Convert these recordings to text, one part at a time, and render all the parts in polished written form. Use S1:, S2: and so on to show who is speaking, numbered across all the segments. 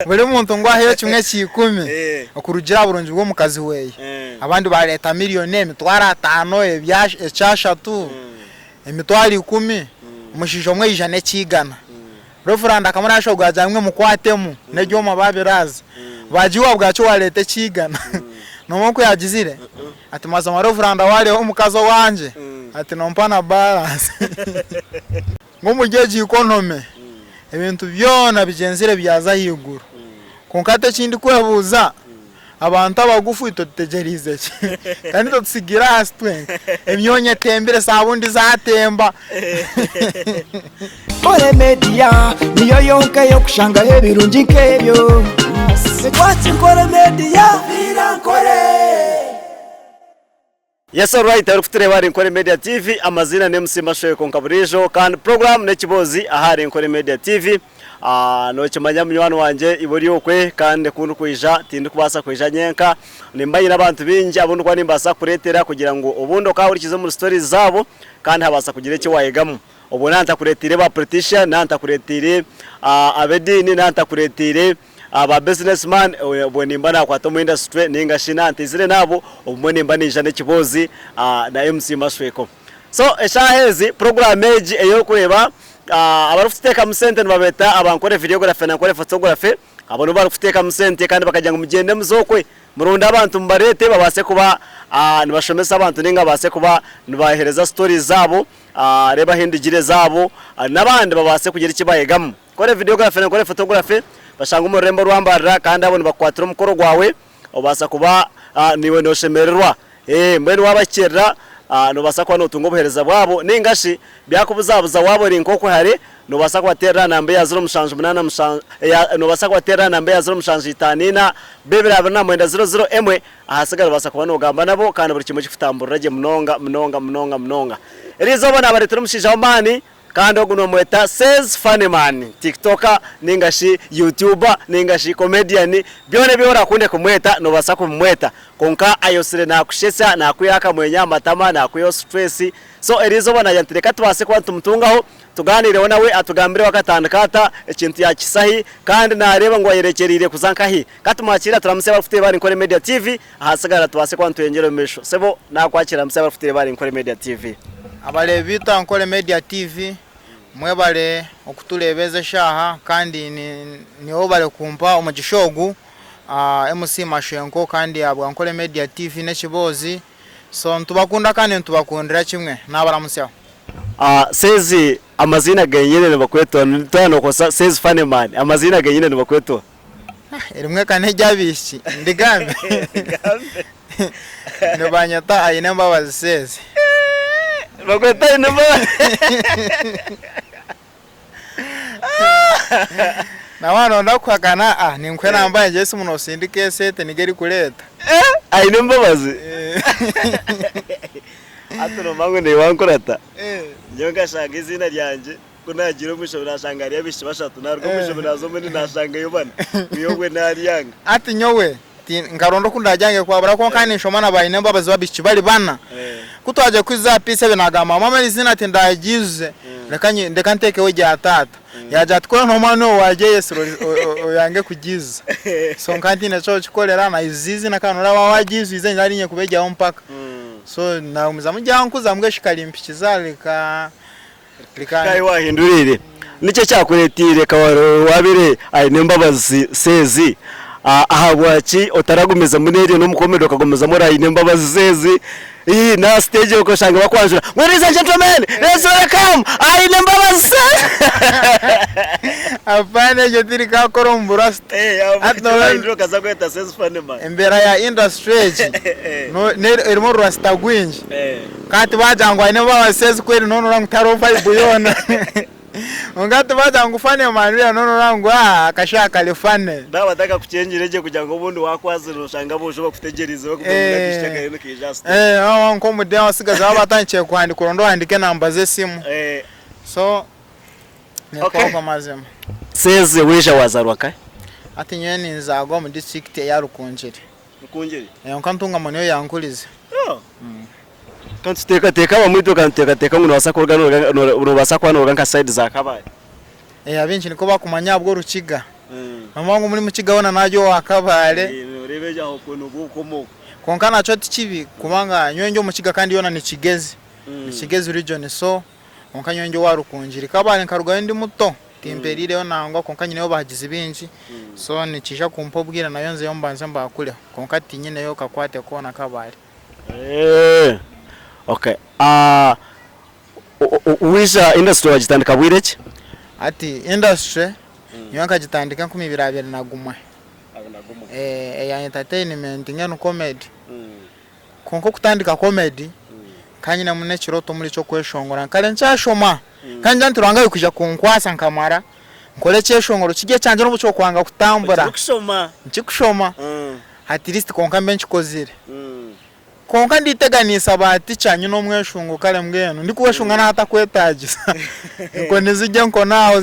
S1: buri muntu ngo aheyo kimwe cyikumi okurugira burungi bwo mukazi weye abandi ba leta miliyoni mitwara 5 ebyashatu emitwari 10 umushisho mwe ijane kigana referanda kamara ashogwa jamwe mukwatemu nejyo mababiraza bajiwa bwacho wa leta kigana no ko yagizire ati maza ma referanda wale ho mukazo wanje ati nompana balance ngo mugeji economy ebintu byona bijenzire byaza higuru konkate kindi kwebuza abantu abagufu itotegerize kandi tusigira hastwe emyonye tembere sabundi zatemba
S2: Kore media niyo yonka yo kushanga hebirungi nkebyo sekwati Kore media birankore.
S3: Yes, all right. Arufite bari Kore Media TV amazina ne Msimashoye konkaburijo kandi program ne kibozi ahari Kore Media TV. No kimanya mnywana wanje ibori okwe kandi kundu kwijja tindi kubasa kwijja nyenka nimbaye nabantu bingi abundu kwa nimbasa kuretera kugira ngo ubundo kawurikize mu stories zabo kandi habasa kugira iki wayegamu ubona kuretire ba politician nanta kuretire abedini nanta kuretire aba businessman ubonimba na kwa tomu industry ninga shina ntizire nabo ubonimba ninja ne kibozi na MC Masweko. So eshahezi program age eyo kureba abarufuteka musente nbabeta abankore videography na nkore photography abantu barufuteka musente kandi bakajya ngo mugende muzokwe murunda abantu mbarete babase kuba nibashomesa abantu ninga base kuba nibahereza stories zabo reba hindigire zabo nabandi babase kugira ikibayegamo kore videography na nkore photography bashanga umurembo rwambarira kandi abo nibakwatira umukoro gwawe obasa kuba niwe noshemererwa mbene wabakera no basakwa no tungo buhereza bwabo ningashi byakubuzabuza wabo rinkoko hari no basakwa terra nambe ya 0 no basakwa terra nambe ya 0 bebera abana mwenda 00 emwe ahasigara basakwa no gamba nabo kandi buri kimwe kifutamburage mnonga erizo bona baretera umushija w'amani kandi oguno mweta says funny man tiktoker ningashi youtuber ningashi comedian byone byora kunde kumweta no basako mweta konka ayosire na kushesa na kuyaka mwenya matama na kuyo stress so erizo bona yantireka tubase kwa tumutungaho tuganire wona we atugambire wakatandikata ikintu ya kisahi kandi nareba ngo yerekerire kuzankahi katumakira turamuse bafite bari Kore Media TV ahasigara tubase kwa ntuyengero mesho sebo nakwakira muse bafite bari Kore Media TV
S1: abale bita Kore Media TV mwebale okutulebeze shaha kandi ni obale kumpa umugishogu MC Mashenko kandi abwa Kore Media TV ne kibozi so ntubakunda kandi ntubakundira kimwe nabaramusya
S3: sezi amazina ganyene bakweto ntano ko sezi funny man amazina ganyene bakweto
S1: erimwe kane jabishi ndigambe nobanyata ayine mbabazi sezi
S3: bakweto inamba
S1: na wana ndakwakana ni nkwe nambaye Yesu muno sindike sete nigeri kuleta
S3: ayine mbabazi aturo mangu ne wankorata nyonga shanga izina ryanje kunagira umusho birashangariye bishi bashatu narwo umusho birazo muri nashanga yobana uyogwe nari yanga
S1: ati nyowe ngarondo kundajyange kwabara ko kandi shomana bayine mbabazi babishi bari bana kutwaje kwiza pise binagama mama izina ati ndagize ndeka nteke we jya tata yaje twara no mano waje Yesu yange kugiza so kandi nacho chikolera na izizi na kanura wagize ize ndarinye kubejya ho mpaka so na umuzamu jyankuza mbwe shikalimpichi zalika
S3: kai wahindurire nice cyakuretire kawaro wabire ayine mbabazi sezi ahabwachi otaragumiza muneri no mukomedo kagomeza muri ayine mbabazi sezi na stage uko shanga bakwanjura ladies and gentlemen let's welcome ayine mbabazi
S1: apane jotiri ka korombura
S3: atno kaza kweta says funny man
S1: embera ya industry no erimo rasta gwinji kati bajangwa ayine mbabazi sezi kweri nono rangutaro vibe yona ungati baza ngufane manira nono rangu akashaka lefane
S3: bataka kuchenjireje kugira ngo ubundi wakwazira ushanga bushoba kutegeriza
S1: bakubona
S3: kishaka yino kijast
S1: nko mude wasigaza abatangiye kwandika ndo andike namba ze simu so kwa mazema
S3: seze wisha wazarwa kai
S1: ati nyene nzagwa mu district ya Rukunjiri nkantunga monyo yankulize
S3: kantu teka bamwito kantu ngo wasakora no basakwa no ganka side za kabaye
S1: abenshi niko bakumanya bwo rukiga Namangu muri mukigabona najyo wakabare
S3: urebeje aho kuntu gukomo
S1: konka naco tikibi kubanga nywenjo mukiga kandi yona ni kigezi ni kigezi region so konka nywenjo warukunjira kabare nkaruga ndi muto timperire yo nangwa konka nyine yo bagize binji so ni cisha kumpobwira nayo nze yo mbanze mbakure konka tinyine yo kakwate kona kabare
S3: okay wisha industry wagitandika bwireke
S1: ati industry nyanka gitandika 2020 nagumwe ya entertainment ngeno comedy konko kutandika comedy kanyina mune kiroto muri cyo kweshongora kale ncyashoma kanja nturanga kuja kunkwasa nkamara nkole cyeshongoro kige cyanje no bucyo kwanga kutambura nkikushoma at least konka bench kozire konka nditeganisa bati cyanyu no mweshungu kale mbweno ndikuweshunga na hata kwetagisa ngo nizije nko naho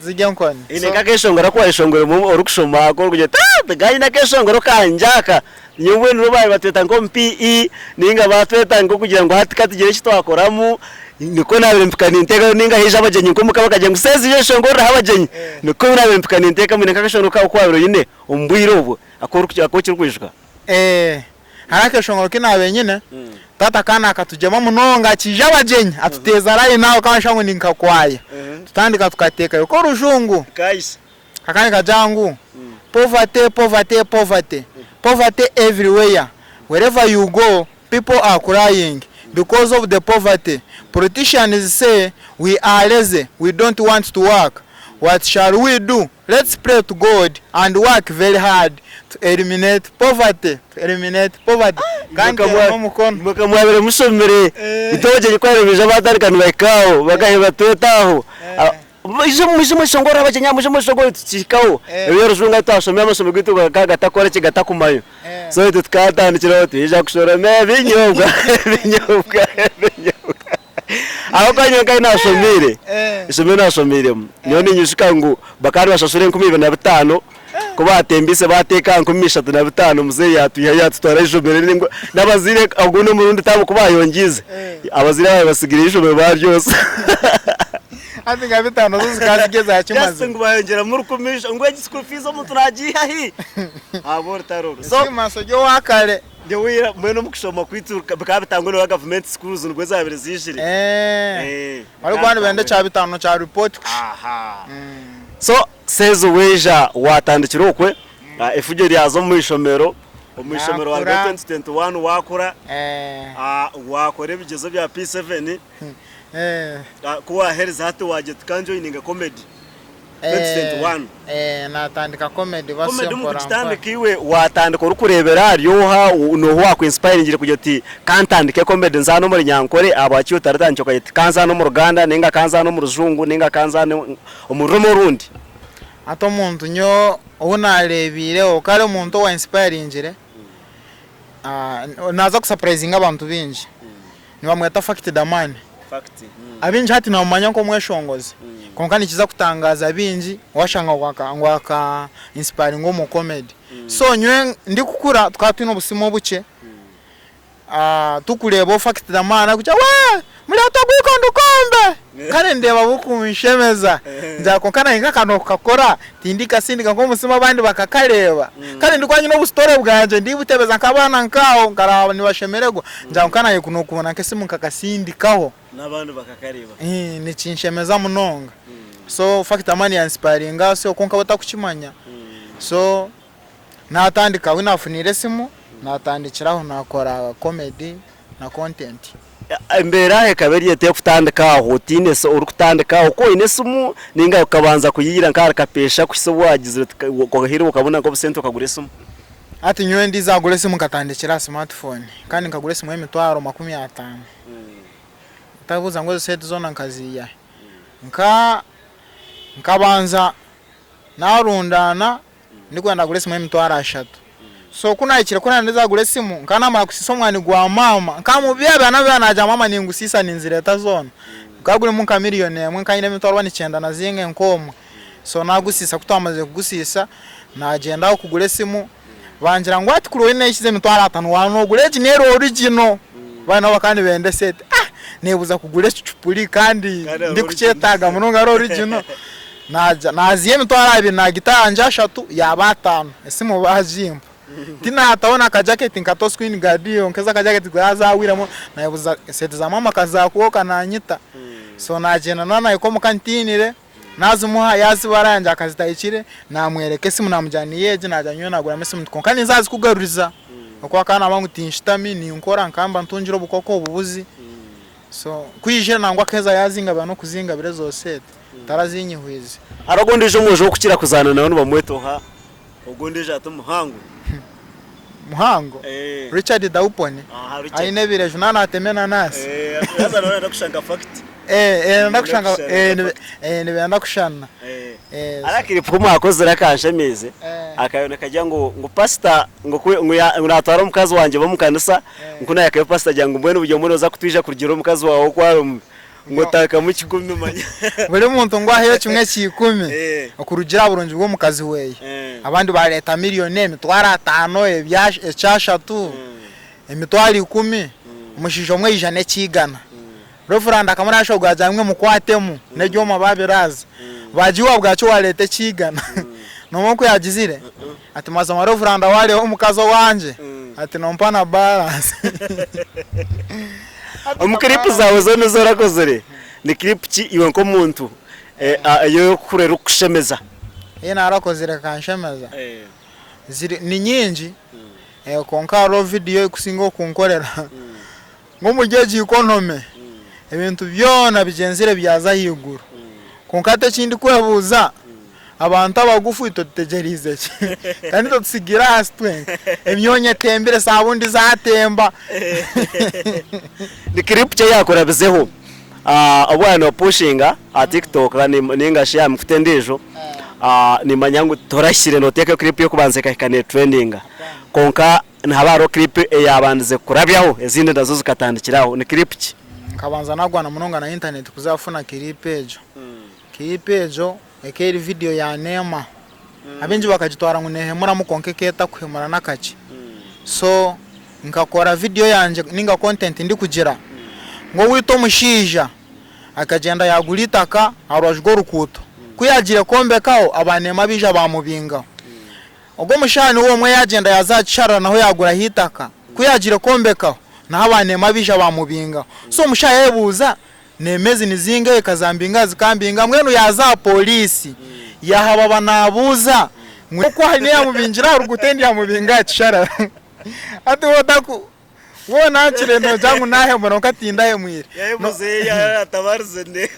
S1: zijya nkone
S3: ine kakeshongora kwa ishongoro mu orukushoma ko kuje gani na keshongoro kanjaka nyubwe nubaye bateta ngo PE ninga bateta ngo kugira ngo hatikati gire kitwakoramu niko nabere mpikana inteka ninga hisha abajenyi ko mukabakaje ngusezi yeshongoro habajenyi niko nabere mpikana inteka mune kakeshongoro ka kwabiro yine umbwiro ubwo akokiri kwishika
S1: harake shongoro kinabe nyine tata kana akatujema munonga kije abajenyi atuteza rayi nawo kanshango ninkakwaya tutandika tukateka yuko rujungu
S3: kaisa
S1: kakani kajangu poverty everywhere wherever you go people are crying because of the poverty. Politicians say we are lazy, we don't want to work. What shall we do? Let's pray to God and work very hard to eliminate poverty. Kandi
S3: mukamwabere musomere itoje gikwaremeje abatarikana bakao bagaheba twetaho mwisho shongora abajenya mwisho shongora tukikaho rero rujunga twashomye amasomo gito gagatakora kigatakumayo so tukatandikira tuje kushora binyobwa aho kanya kai nasomire isomye nasomire niyo ninyushika ngo bakari bashashure 2025 ko batembise bateka 2025 muzeyi yatutwara ijomere ningo nabazire aguno murundi tabo kubayongize abazire baye basigira ijomere baryose
S1: ati ngabitano zuzikazigeza yakimaze
S3: ngo bayongera muri kumisha ngo school fees omuntu nagiye abor taroro
S1: so maso jo wakale
S3: ndewira mweno mukushoma kwituruka bakabitangwe no government schools ngo zabere zishire
S1: ari kwani bende cha bitano cha report
S3: so sezo weja watandikira okwe ifuje ryazo mu ishomero wa 2021 wakora wakore bigezo bya P7 kuwa heriza hatu waje tukanjoininga comedy 2021
S1: natandika comedy basempora
S3: comedy iwe watandika urukurebera ryoha no wako inspire ngire kujya ati kantandike comedy nzano muri nyankore abakiyo taratancyo kayiti kanza no mu Ruganda ninga kanza no mu Ruzungu ninga kanza no mu Rundi
S1: ato muntu nyo unarebire okale muntu wa inspire ngire naza kusurprising abantu binji ni bamweta fact damani abinji hati na umanya ko mweshongoze konkani kiza kutangaza binji washanga waka inspire ngo mu comedy so nywe ndi kukura twatwino busimo buke tukureba fact damana kuja we muri atagwiko ndukombe kare ndeba bukunshemeza nza konkana inga kano kakora tindika sindika ngo musima abandi bakakareba kare ndikwanyi no bustore bwanje ndi butebeza nkabana nkaho ngaraba ni bashemerego nza konkana yikuno kubona kese munkakasindikaho
S3: n'abantu bakakareba
S1: ni cinshemeza munonga so fact amani ya inspiring so konka batakukimanya so natandika winafunire simu natandikiraho nakora comedy na content
S3: mbera hekaberi yete kutandika aho tine so urukutandika uko inesumu ninga ukabanza kuyigira nkara kapesha kuso wagize ko gahiro ukabona ko busento kagure sumu
S1: ati nywe ndiza gure simu katandikira smartphone kandi nkagure simu emitwaro 50 tabuza ngo set zona nkaziya nkabanza narundana ndikwenda gure simu emitwaro 3 so kuna ikire kuna ndiza gure simu nkana mara kusiso mwani gwa mama nkamubya bana bana ja mama ningusisa ninzireta zona kagure mu kamiliyoni mwe kanyine mitwaro 9 na zinge nkomo so nagusisa kutamaze kugusisa nagenda kugure simu bangira ngo ati kuruwe neshize mitwaro 5 wano gure jinero original bana bakandi bende set nebuza kugure cupuri kandi ndi kucetaga munonga ro original naziye emitwaro 2 na gitara nje 3 yaba 5 ese mu bajimba tina ataona ka jacket nkato screen gadio nkeza ka jacket gwazawiramo nayibuza sete za mama kazakuoka na nyita so najena nana iko mu kantinire nazumuha yazi baranja akazitayikire namwereke simu namujaniye je najanywe nagura mesimu konkani nzazi kugaruriza kwa kana bangu tinshitami ni nkora nkamba ntunjiro bukoko ububuzi so kwijere nangwa keza yazinga bano kuzinga bire zose tarazinyihwize
S3: aragondije umuje wo kukira kuzana nawe bamwetoha ugondije atumuhangu
S1: muhango Richard Daupone aine bire junana atemena nasi
S3: yaza nawe ndakushanga fact
S1: ndakushanga nibenda kushana
S3: arakiri pfumu akoze rakashemeze akayone kajya ngo pastor ngo unatwara umukazi wanje bamukanisa nkuna yakaye pastor jyango mbone ubyo muri oza kutwija kugira umukazi wawe kwa ngo taka mu kigumi manya
S1: buri muntu ngo aheyo kimwe kikumi okurugira burungi bwo mukazi weye abandi ba leta miliyoni emitwara 5 ebyashatu emitwari 10 umushisho mwe ijane kigana Reverend akamurasho gwajamwe mukwatemu nejyo mababiraza bajiwa bwacho walete kigana nomoko yagizire ati maza ma Reverend wale umukazo wanje ati nompana balance
S3: umukriп zawe zo nizora kozere ni clip ki iwe nko muntu yo kurera kushemeza
S1: narakozere kanshemeza ziri ni nyingi konkaro video ikusingo kunkorera ngo mugeji economy ebintu byona bijenzire byaza higuru konkate kindi kwebuza abantu abagufu itotegerize kandi tusigira hastwe emyonye tembere sabundi zatemba
S3: ni clip cyo yakora bizeho abwana pushinga a TikTok ninga share mfite ndijo ni manyangu torashire noteka clip yo kubanzeka ikane trendinga konka ntabaro clip yabanze kurabyaho ezindi ndazo zikatandikiraho ni clip ki
S1: kabanza nagwana munonga na internet kuzafuna clip ejo ekeri video ya Neema abenji bakagitwara ngo nehemura mukonke keta kwemura nakaci so nkakora video yanje ninga content ndi kugira ngo wito mushija akagenda yagulitaka arwajgo rukuto kuyagire kombe kawo abanema bija bamubinga ubwo mushani uwo mwe yagenda yazacara naho yagura hitaka kuyagire kombe kawo na abanema bija bamubinga so mushaya yebuza nemezi nizinga ekazambinga zikambinga mwenu yaza polisi yahaba banabuza mweko hane yamubingira rugutendi yamubinga cishara ati wodaku wona kireno jangu nahe mbona katinda ye mwire
S3: yabuze ya tabarze ne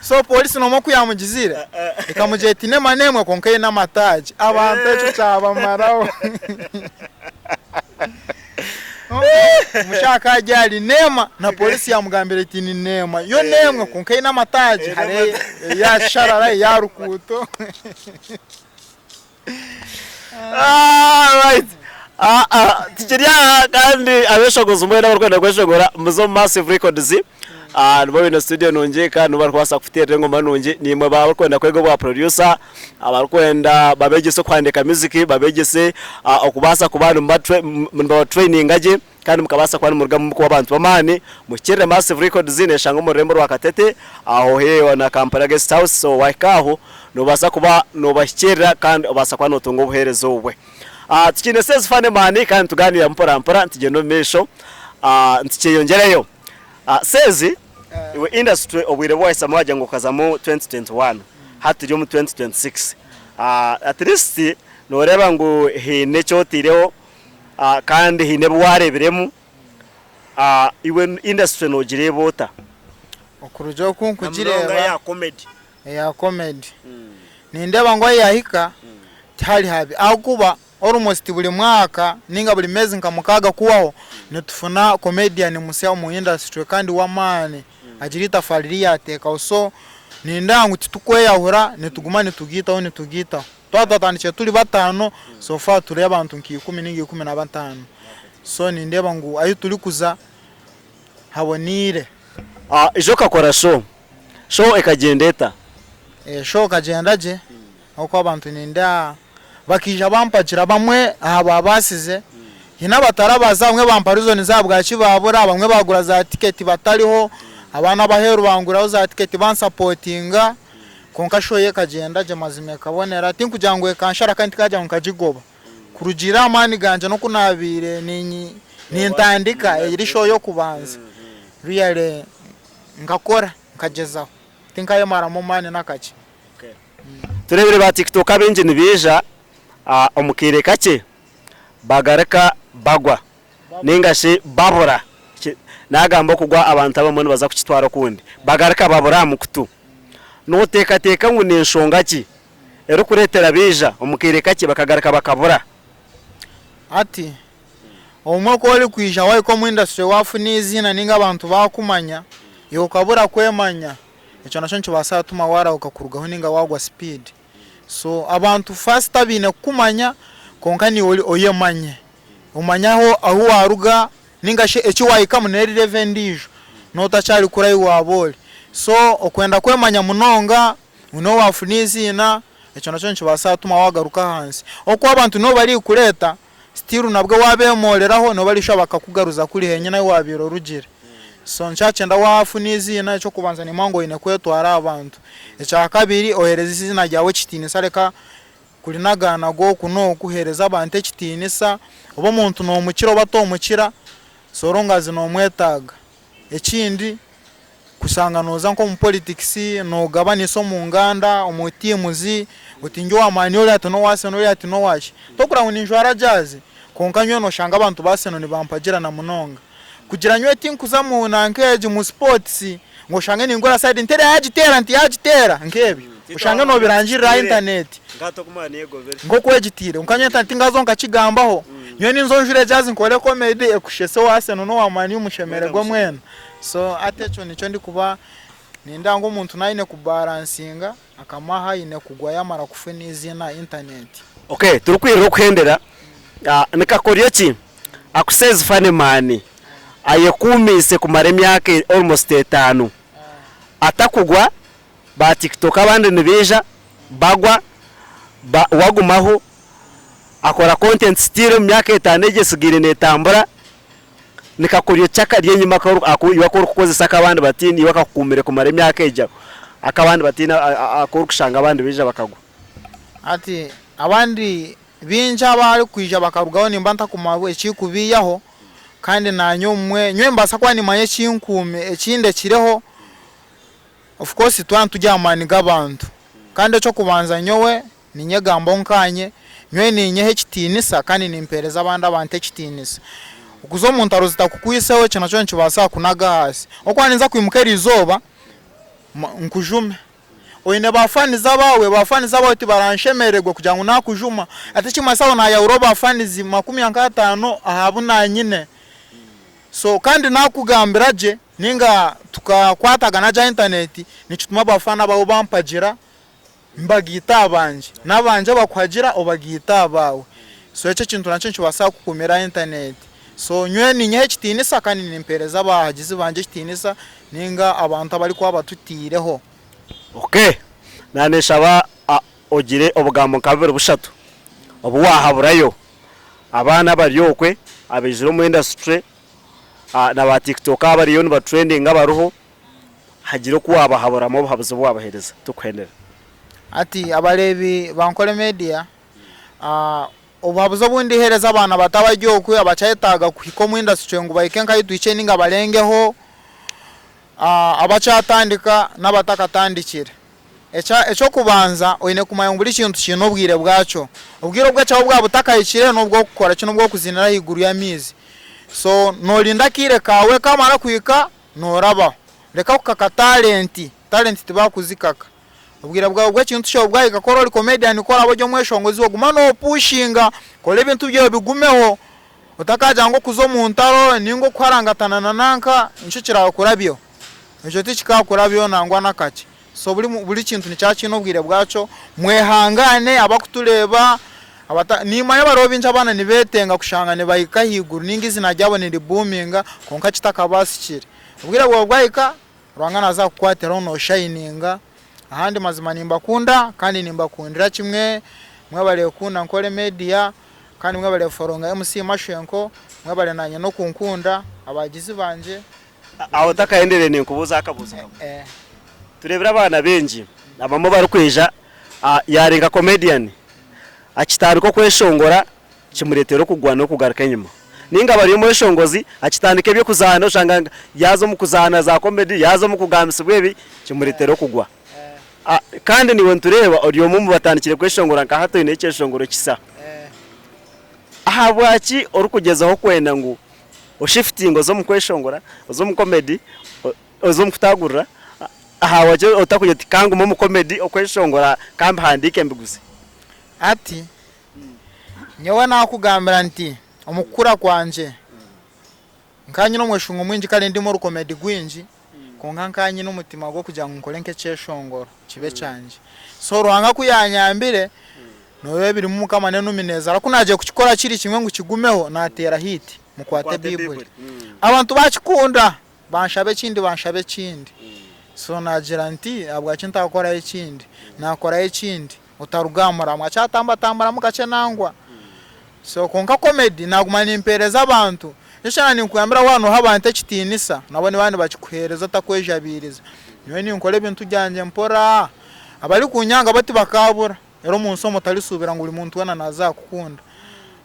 S1: so polisi no moku yamugizire ikamujeti ne manemwe konkaye namataji abantu eco cyaba maraho mushaka ajali Neema na polisi ya mugambere iti ni Neema yo nemwe konkaye namataji hare ya sharara ya rukuto
S3: right tijiria kandi abeshogoza umwe n'abarwanda kweshogora muzo Massive Records nubo bino studio nonje kandi barkwasa kufitira ngoma nonje nimwe bakwenda kwego bwa producer abarkwenda babegese kwandika music babegese okubasa kubantu mba training aje kandi mukabasa kwani murugamo ko abantu bamani mukire Massive Records neshanga umurembo rwakatete aho hewa na Kampala Guest House so waikaho nobasa kuba nobashyira kandi obasa kwa notungo buherezo we tukine sezi fane mani kandi tuganira mpora ntigeno mesho ntikiyongereyo sezi iwe industry obwire voice amaje ngo kazamo 2021 hati ryo mu 2026 at least no reba ngo hine cyotireho kandi hine bwareberemu iwe industry no girebota
S1: okurujo kunkugireba
S3: ya comedy
S1: nindeba ngo yahika tali habi akuba almost buli mwaka ninga buli mezi nkamukaga kuwaho netufuna comedian musya mu industry kandi wamane agirita faliriya ateka so nindangu titukweyahura netuguma netugitaho twatatanice tuli batano so far turi abantu nk'ikumi ningi 15 so nindeba ngo ayo turi kuza habonire
S3: ijo kakora show ekagendeta
S1: show kagendaje uko abantu ninda bakija bampakira bamwe aba basize hina batarabaza bamwe bamparizo nizabwa kibabura bamwe bagura za ticket batariho abana baheru banguraho za ticket bansupportinga konka shoye kagenda je mazime kabonera tinkugira ngo kanshara kandi kajya nkajigoba kurugira amani ganje no kunabire nintandika iri show yo kubanza really ngakora nkagezaho tinkaye maramo mani nakaje.
S3: Turebere ba TikTok abenje nibija omukire kake bagaraka bagwa ningashe babura nagamba kugwa abantu abamone baza kukitwara kundi bagaraka babura mukutu no teka ngo ninshonga ki ero kuretera bija omukire kake bakagaraka bakabura
S1: ati omwako oli kwija wayi ko mu industry wafu nizina ninga abantu bakumanya yo kabura kwemanya echo nacho nchibasa tuma wara ukakurugaho ninga wagwa speed so abantu fast bine kumanya konkani oli oyemanye umanyaho aho waruga ninga she echo wayika muneri revendijo no tachali kurayi wabole so okwenda kwemanya munonga uno wafu nizina echo nacho nchibasa tuma wagaruka hansi okwa abantu no bari kureta stiru nabwo wabemoleraho no bari shabaka kugaruza kuri henye nayo wabiro rugire so nchachenda wafu nizina echo kubanza ni mango ine kwetwara abantu echa kabiri ohereza izina ryawe kitinisa reka kuri nagana go kuno kuhereza abantu kitinisa obo muntu no mukiro bato mukira sorongazi no mwetaga ekindi kusanga noza nko mu politics no gabaniso mu nganda omutimuzi utinjwa amani oli atono wase no oli atino washi tokura uninjwara jazi konkanyo no shanga abantu baseno ni bampagira na munonga kugira nywe tinkuza mu nankeje mu sports ngo shange ningora side intere hagitera nkebi ushange no birangira internet
S3: ngato kumana yego veri
S1: ngo kwegitire unkanyeta tingazo nkakigambaho nywe ninzonjure jazi nkole comedy ekushese wase no wamani umushemerego mwena so atecho nico ndi kuba nindango umuntu naine kubalansinga akamaha ine kugwa yamara kufenizina internet.
S3: Okay turukwira kwendera nikakoriyo ki akuseze fane mani ayekumise kumara emyaka almost 5 atakugwa ba TikTok abandi nibija bagwa wagumaho akora content still myaka 5 egesigire netambura nikakoriyo chaka ryenyima yakora kukozesa akabandi batini wakakumire kumara emyaka eja akabandi batina akora kushanga abandi bija bakagwa
S1: ati abandi binja bari kwija bakarugaho nimba ntakumawe ekikubiyaho kandi nanyumwe nywe mbasa kwa nimanye kinkume ekinde kireho of course twantujyamani gabantu kandi cyo kubanza nyowe ninyegambo nkanye nywe ninyehe kitinisa kandi nimpereza abandi abantu kitinisa ukuzo muntu aruzita kukwiseho cyana cyo nkibasa kunaga hasi okwaninza kwimukera izoba nkujume oyine bafaniza bawe tibaranshemererwa kugira ngo nakujuma ati kimasaho na ya Europa bafanizi 50 ahabuna nyine so kandi nakugambira je ninga tukakwataga na ja internet nicituma bafana bawo bampagira mbagita abanje nabanje bakwagira obagita bawe so eco kintu naco nkibasa kukumira internet so nywe ninye kitinisa kandi nimpereza bahagize banje kitinisa ninga abantu abari kwa batutireho.
S3: Okay naneshaba ogire obugambo kabere bushatu obu wahaburayo abana baryokwe abejiro mu industry na ba TikTok abariyo ni ba trending abaruho hagire ko wabahaburamo buhabuze wabahereza tukwendera
S1: ati abarebi bankole media obuhabuze bundi hereza abana batabaryokwe abacayetaga kuhiko mu industry ngo bayikenka yitwice ninga barengeho abacatandika n'abatakatandikira eco kubanza oyine kumayungu buri kintu kinobwire bwaco ubwiro bwaco bwa butakayikire nubwo gukora kino bwo kuzinira higuru ya mizi so nolinda kire kawe kamara kwika noraba reka kukaka talent tibakuzikaka ubwira bwa bwa kintu cyo bwa igakora uri comedian ikora abajyo mweshongozi wo gumano pushinga kole bintu byo bigumeho utakaja ngo kuzo mu ntaro ningo kwarangatana nanka inshikira kurabyo ejo tikikakurabyo nangwa nakaki so buri kintu ni cyakinobwire bwaco mwehangane abakutuleba nimanye barobinja abana nibetenga kushangane bayika higuru ningizi najyabonera boominga konka kitakabasikire ubwira bwo bwayika rwangana za kukwatera no shininga ahandi mazima nimba kunda kandi nimba kundira kimwe mwabale kunda nkole media kandi mwabale foronga MC Mashenko mwabale nanye no kunkunda abagizi banje
S3: aho takaendere ni kubuza akabuza turebera abana benji abamo barukwija yarenga comedian akitandika kweshongora kimuretero kugwa no kugaruka inyuma ninga bari mu shongozi akitandika byo kuzana ushanga yazo mu kuzana za comedy yazo mu kugamisa bwebi kimuretero kugwa kandi niwe ntureba uriyo mu batandikire kweshongora nka hato ine cyeshongoro kisa ahabwaki uri kugezaho kwenda ngo ushiftingo zo mu kweshongora zo mu comedy zo mu kutagurira ahawaje utakugeti kangu mu comedy okweshongora kambe handike mbiguze
S1: ati nyewe nakugambira nti omukura kwanje nkanyi no mweshungu mwinji kale ndimo ru comedy gwinji konga nkanyi no mutima gwo kujya nkolenke cyeshongoro kibe canje so ruhanga kuyanyambire nowe biri mu kamane numineza arakunaje kukikora kiri kimwe ngo kigumeho natera hit mukwate bible abantu bakikunda banshabe kindi so nagira nti abwaci ntakora ikindi nakora ikindi utarugamura mwacatamba mukace nangwa so konka comedy nagumana impereza abantu nishana ninkuyambira wano habante kitinisa nabone bandi bakikuhereza takwejabiriza niwe ninkole bintu byanje mpora abali kunyanga bati bakabura ero munsomo talisubira ngo uri muntu wana nazakukunda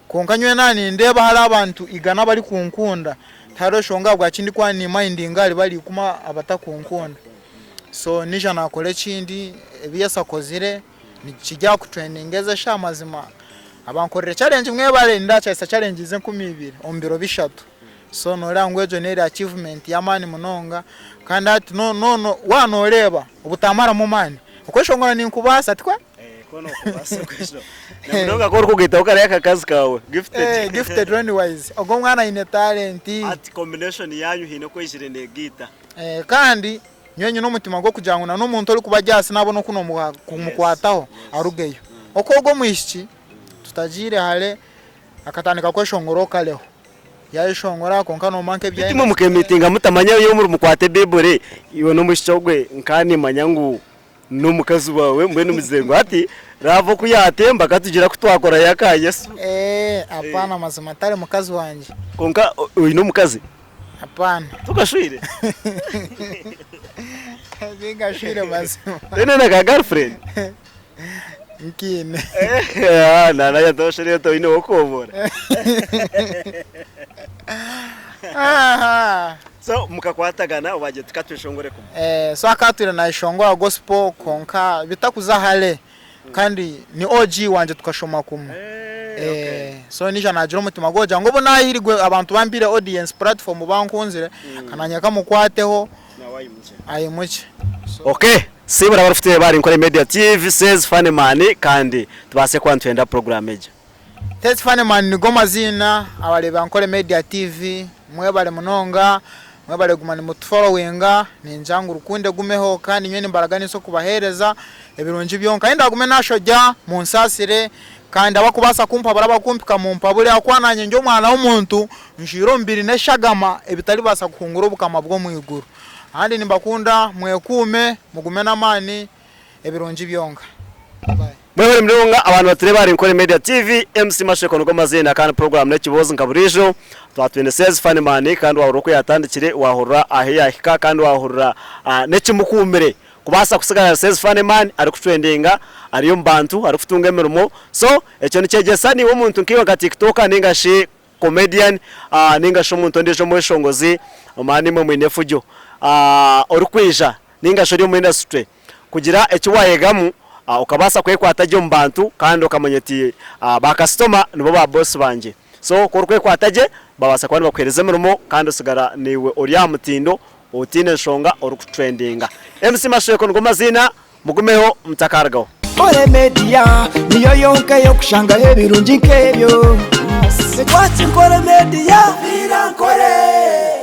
S1: konka nywe nani ndeba hari abantu igana bali kunkunda taro shonga bwa kindi kwa ni mind ngali bali kuma abatakunkunda so nisha nakole kindi ebiyasa kozire nikijya ku training eze sha mazima abankorera challenge mwe bare ndacha challenge ze 12 ombiro bishatu so norangwe joneri achievement yamani munonga kandi ati no wanoreba ubutamara mu mani ukweshongora ni nkubasa twa
S3: kono kubasa kwesho namunonga ko rukugita ukare akazi kawe
S1: gifted runwise ogo mwana ine talent
S3: at combination yanyu hino ko ishirene gita
S1: kandi nyenye no mutima gwo kujanguna no muntu uri kubajyasi nabo no kuno kumukwataho arugeyo okogo mwishiki tutajire hale akatandika kweshongoro kaleho yayishongora konka no manke bya
S3: bitimo mukemetinga mutamanya yo muri mukwate bebore iwe no mushogwe nkani manyangu no mukazi wawe mwe no mizengo ati ravo kuyatemba katugira kutwakora yaka Yesu
S1: apana mazima tare mukazi wanje
S3: konka uyu no mukazi
S1: apana
S3: tukashwire
S1: bingashwire mazima
S3: nene na girlfriend
S1: nkine
S3: nana yatoshire to ino okobora so mukakwatagana waje tukatwishongore ku
S1: so akatwira na ishongora gospel konka bitakuza hale kandi ni OG wanje tukashoma kumwe so nisha najira umutima goja ngo bona hirigwe abantu bambire audience platform bankunzire kananya kamukwateho ayimuke
S3: okay sibura barufite bari nkore media TV says funny man kandi tubase kwantwenda program eje
S1: says funny man ni goma zina abaleba nkore media TV mwe bale munonga mwe bale gumani mutufollowinga ni njangu rukunde gumeho kandi nyene mbaragani so kubahereza ebirunji byonka enda gume nashoja munsasire kandi abakubasa kumpa barabakumpika mu mpabule akwananye njo mwana w'umuntu njiro mbiri neshagama ebitali basa kungura bukama bwo mwiguru handi nimbakunda mwekume mugume namani ebirunji byonka
S3: mwewe mlunga abantu bature bari nkore media TV MC Masheko ngo mazina kandi program nekibozo nkaburijo twatwene says funny man kandi wahura ko yatandikire wahura ahiyahika kandi wahura nekimukumire kubasa kusigara says funny man ari kutrendinga ariyo mbantu ari kutunga emirimo so echo nicegesa ni wo muntu nkiwa ka TikTok ninga she comedian ninga sho muntu ndejo mweshongozi omani mwe mwinefujo orukwisha ninga shori mu industry kugira echo wayegamu ukabasa kwekwata je mbantu kandi ukamanyeti ba customer nibo ba boss banje so kwekwata babasa kwani bakwereza mirimo kandi usigara niwe uri amutindo utine shonga uri kutrendinga MC Masheko ngo mazina mugumeho mutakaragaho
S2: Kore media niyo yonke yo kushanga hebirunji nkebyo Sekwati Kore media vira kore